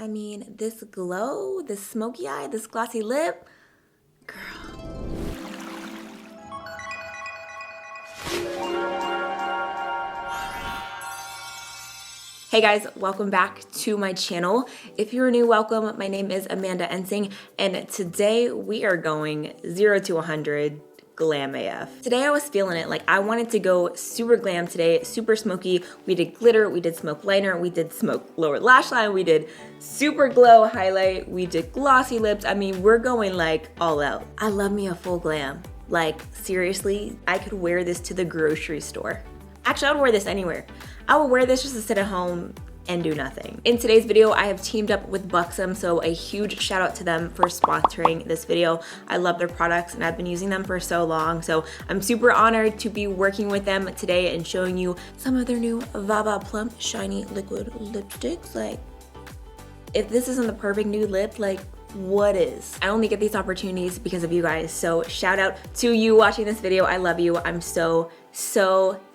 I mean, this glow, this smoky eye, this glossy lip, girl. Hey guys, welcome back to my channel. If you're new, welcome. My name is AmandaEnsing, and today we are going 0 to 100 glam AF. Today I was feeling it, like I wanted to go super glam today, super smoky. We did glitter, we did smoke liner, we did smoke lower lash line, we did super glow highlight, we did glossy lips. I mean, we're going like all out. I love me a full glam. Like seriously, I could wear this to the grocery store. Actually, I would wear this anywhere. I would wear this just to sit at home and do nothing. In today's video, I have teamed up with Buxom, so a huge shout out to them for sponsoring this video. I love their products and I've been using them for so long, so I'm super honored to be working with them today and showing you some of their new Vava Plump Shiny Liquid Lipsticks. Like, if this isn't the perfect nude lip, like, what is? I only get these opportunities because of you guys, so shout out to you watching this video. I love you. I'm so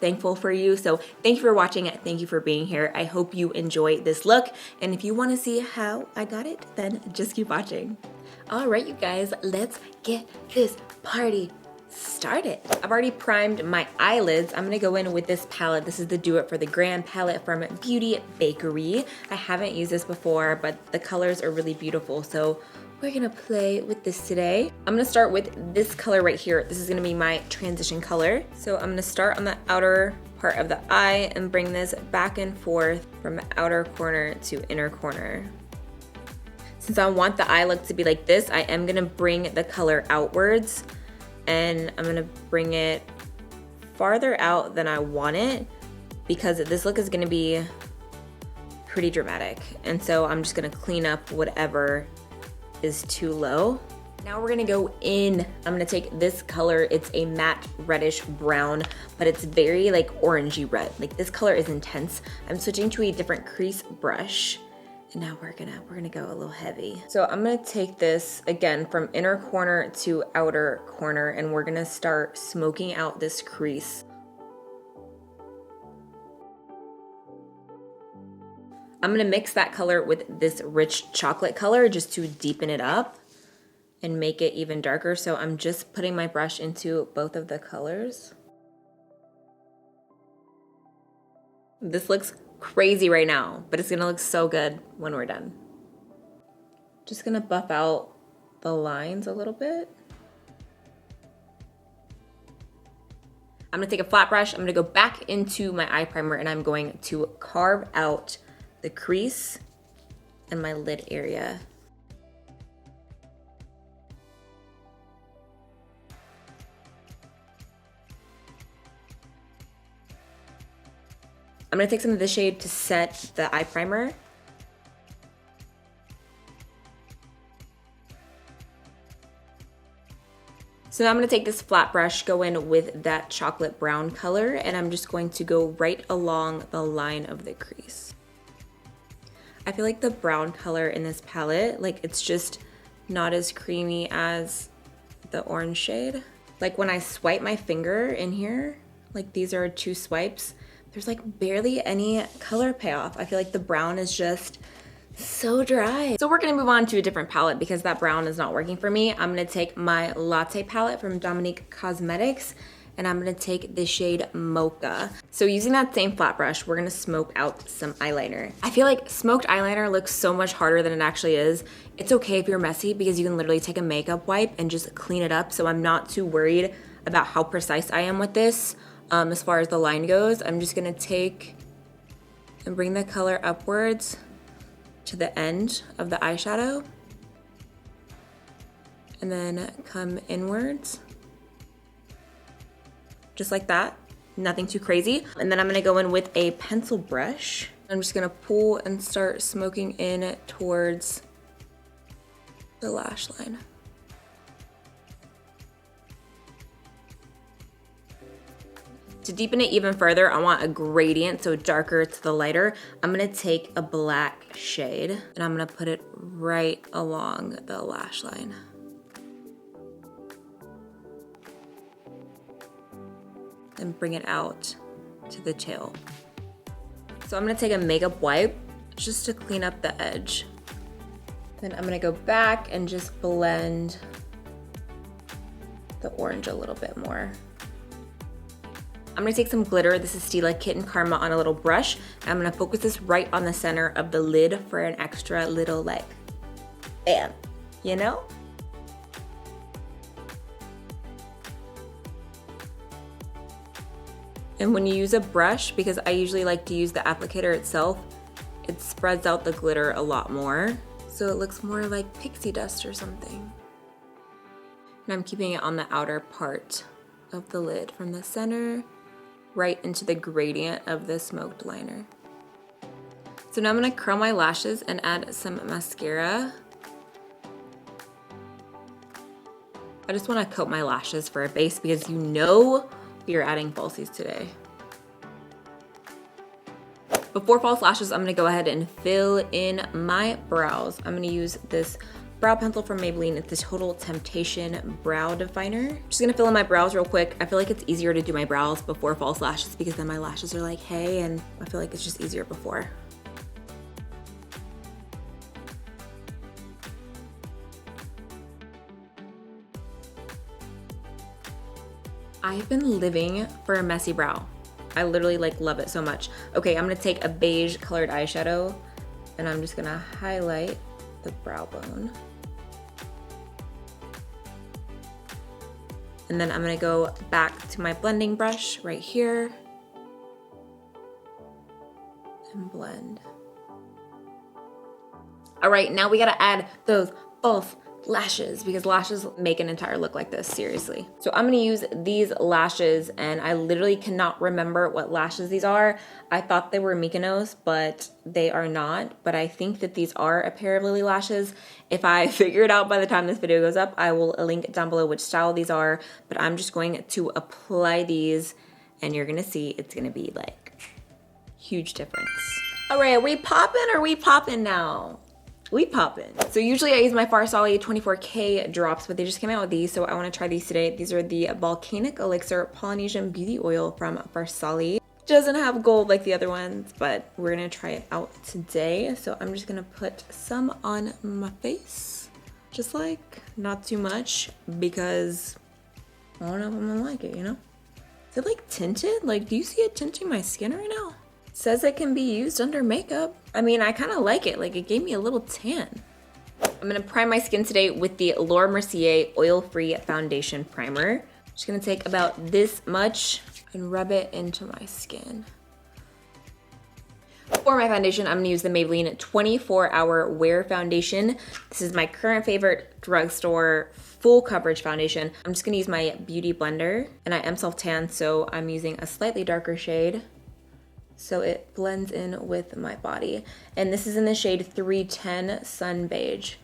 thankful for you. So thank you for watching it. Thank you for being here. I hope you enjoy this look. And if you want to see how I got it, then just keep watching. All right, you guys, let's get this party started. I've already primed my eyelids. I'm gonna go in with this palette. This is the Do It for the Gram palette from Beauty Bakery. I haven't used this before, but the colors are really beautiful. So we're gonna play with this today. I'm gonna start with this color right here. This is gonna be my transition color. So I'm gonna start on the outer part of the eye and bring this back and forth from outer corner to inner corner. Since I want the eye look to be like this, I am gonna bring the color outwards and I'm gonna bring it farther out than I want it because this look is gonna be pretty dramatic. And so I'm just gonna clean up whatever is too low. Now we're gonna go in. I'm gonna take this color. It's a matte reddish brown, but it's very like orangey red. Like this color is intense. I'm switching to a different crease brush. And now we're gonna go a little heavy. So I'm gonna take this again from inner corner to outer corner and we're gonna start smoking out this crease. I'm gonna mix that color with this rich chocolate color just to deepen it up and make it even darker. So I'm just putting my brush into both of the colors. This looks crazy right now, but it's gonna look so good when we're done. Just gonna buff out the lines a little bit. I'm gonna take a flat brush, I'm gonna go back into my eye primer and I'm going to carve out the crease and my lid area. I'm gonna take some of this shade to set the eye primer. So now I'm gonna take this flat brush, go in with that chocolate brown color, and I'm just going to go right along the line of the crease. I feel like the brown color in this palette, like it's just not as creamy as the orange shade. Like when I swipe my finger in here, like these are 2 swipes, there's like barely any color payoff. I feel like the brown is just so dry. So we're gonna move on to a different palette because that brown is not working for me. I'm gonna take my Latte palette from Dominique Cosmetics and I'm gonna take the shade Mocha. So using that same flat brush, we're gonna smoke out some eyeliner. I feel like smoked eyeliner looks so much harder than it actually is. It's okay if you're messy because you can literally take a makeup wipe and just clean it up. So I'm not too worried about how precise I am with this. As far as the line goes, I'm just gonna take and bring the color upwards to the end of the eyeshadow and then come inwards. Just like that, nothing too crazy. And then I'm gonna go in with a pencil brush. I'm just gonna pull and start smoking in towards the lash line. To deepen it even further, I want a gradient, so darker to the lighter. I'm gonna take a black shade and I'm gonna put it right along the lash line. And bring it out to the tail. So I'm gonna take a makeup wipe just to clean up the edge Then I'm gonna go back and just blend the orange a little bit more. I'm gonna take some glitter. This is Stila Kitten Karma on a little brush. I'm gonna focus this right on the center of the lid for an extra little like, bam, you know? And when you use a brush, because I usually like to use the applicator itself, it spreads out the glitter a lot more. So it looks more like pixie dust or something. And I'm keeping it on the outer part of the lid from the center right into the gradient of the smoked liner. So now I'm gonna curl my lashes and add some mascara. I just wanna coat my lashes for a base because you know we are adding falsies today. Before false lashes, I'm gonna go ahead and fill in my brows. I'm gonna use this brow pencil from Maybelline. It's the Total Temptation Brow Definer. Just gonna fill in my brows real quick. I feel like it's easier to do my brows before false lashes because then my lashes are like, hey, and I feel like it's just easier before. I've been living for a messy brow. I literally like love it so much. Okay, I'm gonna take a beige colored eyeshadow and I'm just gonna highlight the brow bone. And then I'm gonna go back to my blending brush right here and blend. All right, now we gotta add those false lashes because lashes make an entire look like this, seriously. So I'm gonna use these lashes and I literally cannot remember what lashes these are. I thought they were Mykonos, but they are not. But I think that these are a pair of Lily lashes. If I figure it out by the time this video goes up, I will link down below which style these are. But I'm just going to apply these and you're gonna see it's gonna be like huge difference. All right, are we popping now? We poppin'. So usually I use my Farsali 24K drops, but they just came out with these, so I wanna try these today. These are the Volcanic Elixir Polynesian Beauty Oil from Farsali. Doesn't have gold like the other ones, but we're gonna try it out today. So I'm just gonna put some on my face. Just like, not too much, because I don't know if I'm gonna like it, you know? Is it like tinted? Like, do you see it tinting my skin right now? It says it can be used under makeup. I mean, I kind of like it. Like, it gave me a little tan. I'm gonna prime my skin today with the Laura Mercier Oil-Free Foundation Primer. Just gonna take about this much and rub it into my skin. For my foundation, I'm gonna use the Maybelline 24-Hour Wear Foundation. This is my current favorite drugstore full coverage foundation. I'm just gonna use my Beauty Blender, and I am self-tan, so I'm using a slightly darker shade so it blends in with my body. And this is in the shade 310 Sun Beige.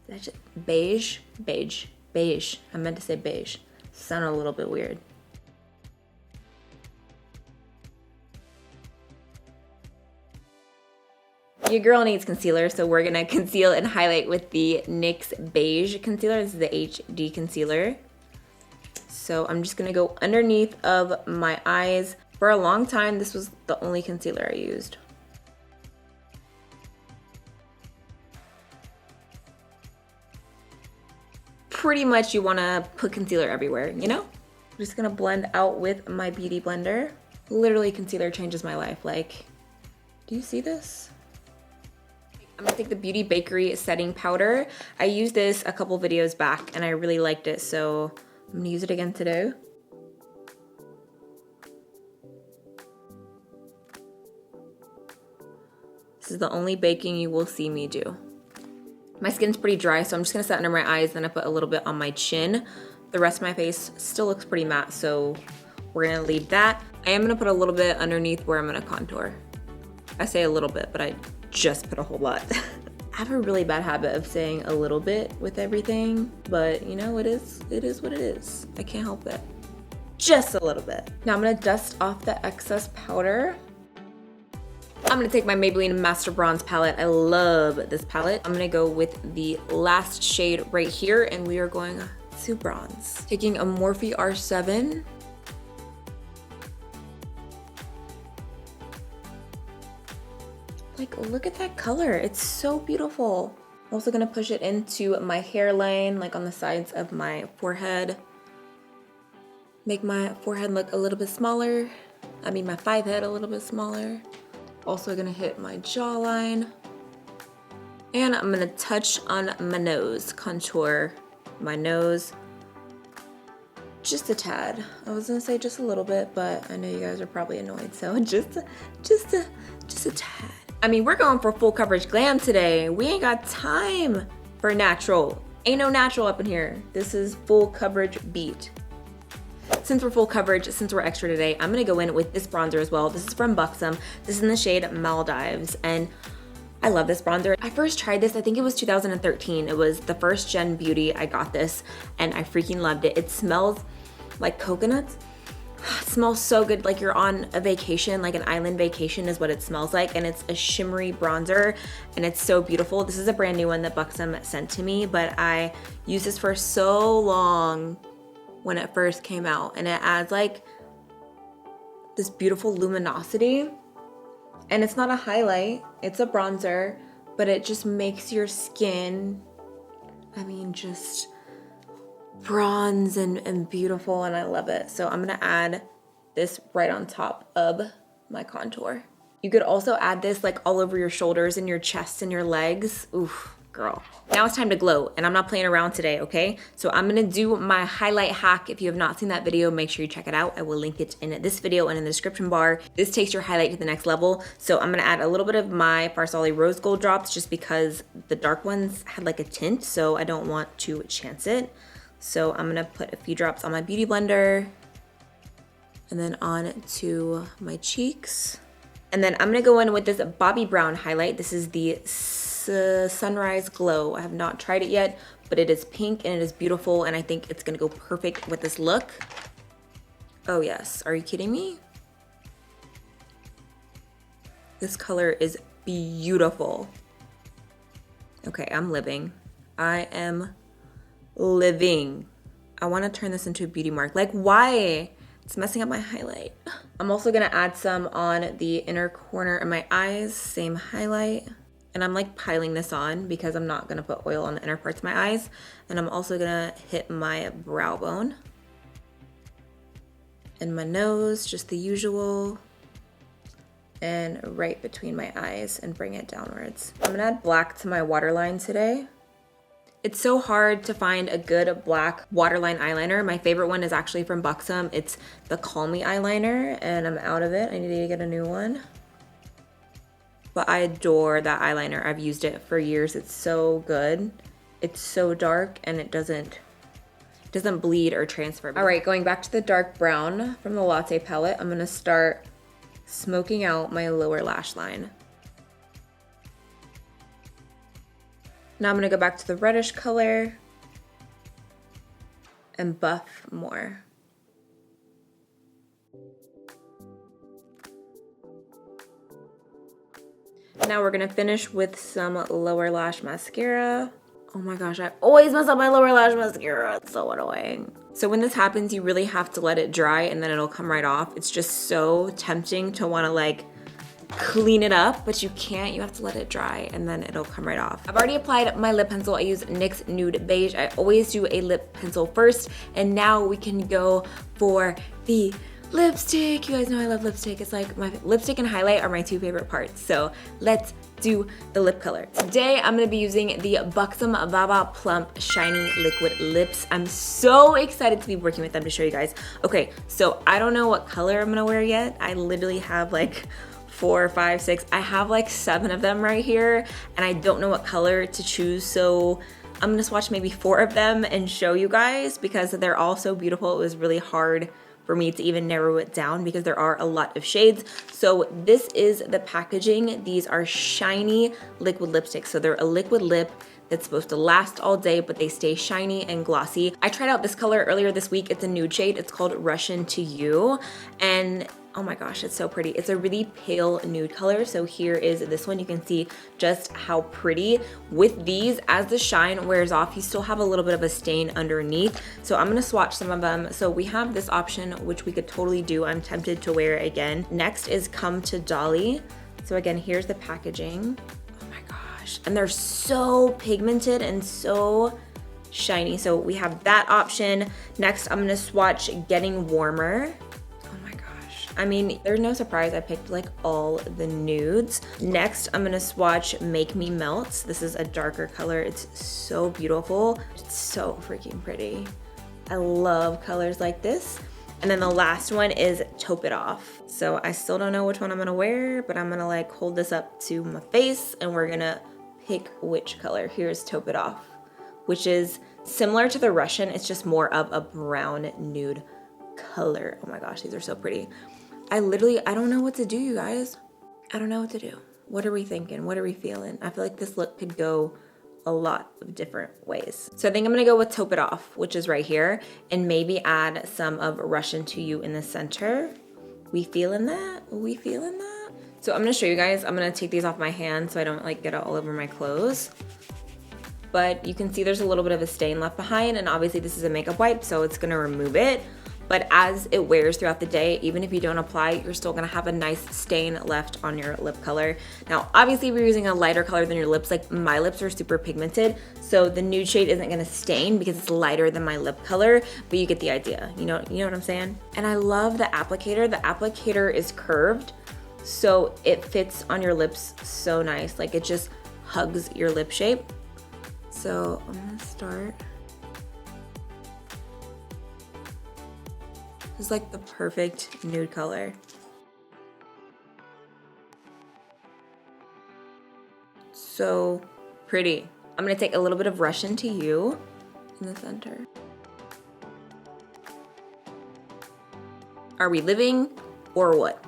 That's just beige? Beige. Beige. I meant to say beige. Sounded a little bit weird. Your girl needs concealer, so we're gonna conceal and highlight with the NYX Beige Concealer. This is the HD concealer. So I'm just gonna go underneath of my eyes. For a long time, this was the only concealer I used. Pretty much you wanna put concealer everywhere, you know? I'm just gonna blend out with my Beauty Blender. Literally, concealer changes my life. Like, do you see this? I'm gonna take the Beauty Bakery setting powder. I used this a couple videos back and I really liked it, so I'm gonna use it again today. This is the only baking you will see me do. My skin's pretty dry, so I'm just gonna set under my eyes, then I put a little bit on my chin. The rest of my face still looks pretty matte, so we're gonna leave that. I am gonna put a little bit underneath where I'm gonna contour. I say a little bit, but I just put a whole lot. I have a really bad habit of saying a little bit with everything, but you know, it is what it is. I can't help it. Just a little bit. Now I'm gonna dust off the excess powder. I'm gonna take my Maybelline Master Bronze palette. I love this palette. I'm gonna go with the last shade right here, and we are going to bronze. Taking a Morphe R7. Like, look at that color. It's so beautiful. I'm also gonna push it into my hairline, like on the sides of my forehead. Make my forehead look a little bit smaller. I mean my forehead a little bit smaller. Also gonna hit my jawline. And I'm gonna touch on my nose, contour my nose. Just a tad. I was gonna say just a little bit, but I know you guys are probably annoyed, so just a tad. I mean, we're going for full coverage glam today. We ain't got time for natural. Ain't no natural up in here. This is full coverage beat. Since we're full coverage, since we're extra today, I'm gonna go in with this bronzer as well. This is from Buxom. This is in the shade Maldives, and I love this bronzer. I first tried this, I think it was 2013. It was the first Gen Beauty. I got this and I freaking loved it. It smells like coconuts. It smells so good, like you're on a vacation, like an island vacation is what it smells like. And it's a shimmery bronzer and it's so beautiful. This is a brand new one that Buxom sent to me, but I used this for so long when it first came out, and it adds like this beautiful luminosity. And it's not a highlight, it's a bronzer, but it just makes your skin, I mean, just bronze and beautiful, and I love it. So I'm gonna add this right on top of my contour. You could also add this like all over your shoulders and your chest and your legs. Oof, girl. Now it's time to glow, and I'm not playing around today, okay? So I'm gonna do my highlight hack. If you have not seen that video, make sure you check it out. I will link it in this video and in the description bar. This takes your highlight to the next level. So I'm gonna add a little bit of my Farsali Rose Gold drops just because the dark ones had like a tint, so I don't want to chance it. So I'm gonna put a few drops on my beauty blender and then on to my cheeks. And then I'm gonna go in with this Bobbi Brown highlight. This is the Sunrise Glow. I have not tried it yet, but it is pink and it is beautiful, and I think it's gonna go perfect with this look. Oh yes, are you kidding me? This color is beautiful. Okay, I'm living. I am living. I wanna turn this into a beauty mark. Like, why? It's messing up my highlight. I'm also gonna add some on the inner corner of my eyes, same highlight. And I'm like piling this on because I'm not gonna put oil on the inner parts of my eyes. And I'm also gonna hit my brow bone and my nose, just the usual, and right between my eyes and bring it downwards. I'm gonna add black to my waterline today. It's so hard to find a good black waterline eyeliner. My favorite one is actually from Buxom. It's the Call Me eyeliner, and I'm out of it. I need to get a new one. But I adore that eyeliner. I've used it for years. It's so good. It's so dark and it doesn't bleed or transfer. All right, going back to the dark brown from the Latte palette, I'm gonna start smoking out my lower lash line. Now I'm gonna go back to the reddish color and buff more. Now we're gonna finish with some lower lash mascara. Oh my gosh, I always mess up my lower lash mascara. It's so annoying. So when this happens, you really have to let it dry and then it'll come right off. It's just so tempting to wanna like clean it up, but you can't. You have to let it dry and then it'll come right off. I've already applied my lip pencil. I use NYX Nude Beige. I always do a lip pencil first, and now we can go for the lipstick. You guys know I love lipstick. It's like my lipstick and highlight are my two favorite parts. So let's do the lip color. Today I'm gonna be using the Buxom Baba Plump Shiny Liquid Lips. I'm so excited to be working with them to show you guys. Okay, so I don't know what color I'm gonna wear yet. I literally have like 4, 5, 6. I have like 7 of them right here, and I don't know what color to choose. So I'm gonna swatch maybe 4 of them and show you guys because they're all so beautiful. It was really hard for me to even narrow it down because there are a lot of shades. So this is the packaging. These are shiny liquid lipsticks. So they're a liquid lip that's supposed to last all day, but they stay shiny and glossy. I tried out this color earlier this week. It's a nude shade. It's called Russian to You. And oh my gosh, it's so pretty. It's a really pale nude color. So here is this one. You can see just how pretty. With these, as the shine wears off, you still have a little bit of a stain underneath. So I'm gonna swatch some of them. So we have this option, which we could totally do. I'm tempted to wear it again. Next is Come to Dolly. So again, here's the packaging. Oh my gosh. gosh. And they're so pigmented and so shiny. So we have that option. Next, I'm gonna swatch Getting Warmer. Oh my gosh. I mean, there's no surprise I picked like all the nudes. Next, I'm gonna swatch Make Me Melt. This is a darker color. It's so beautiful. It's so freaking pretty. I love colors like this. And then the last one is Taupe It Off. So I still don't know which one I'm gonna wear, but I'm gonna like hold this up to my face and we're gonna pick which color. Here's Taupe It Off, which is similar to the Russian. It's just more of a brown nude color. Oh my gosh, these are so pretty. I don't know what to do, you guys. I don't know what to do. What are we thinking? What are we feeling? I feel like this look could go a lot of different ways. So I think I'm gonna go with Taupe It Off, which is right here, and maybe add some of Russian to You in the center. We feeling that? We feeling that? So I'm gonna show you guys. I'm gonna take these off my hand so I don't like get it all over my clothes. But you can see there's a little bit of a stain left behind, and obviously this is a makeup wipe, so it's gonna remove it. But as it wears throughout the day, even if you don't apply, you're still gonna have a nice stain left on your lip color. Now, obviously if you're using a lighter color than your lips, like my lips are super pigmented, so the nude shade isn't gonna stain because it's lighter than my lip color, but you get the idea, you know what I'm saying? And I love the applicator. The applicator is curved, so it fits on your lips so nice. Like it just hugs your lip shape. So I'm gonna start. It's like the perfect nude color. So pretty. I'm gonna take a little bit of Russian to You in the center. Are we living or what?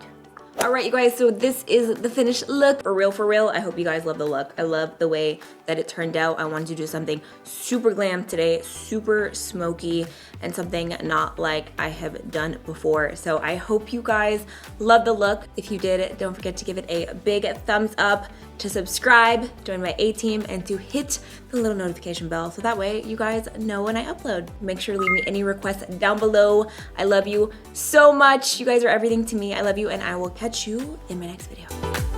All right, you guys, so this is the finished look. For real, I hope you guys love the look. I love the way that it turned out. I wanted to do something super glam today, super smoky, and something not like I have done before. So I hope you guys love the look. If you did, don't forget to give it a big thumbs up, to subscribe, join my A-team, and to hit the little notification bell so that way you guys know when I upload. Make sure to leave me any requests down below. I love you so much. You guys are everything to me. I love you, and I will catch you in my next video.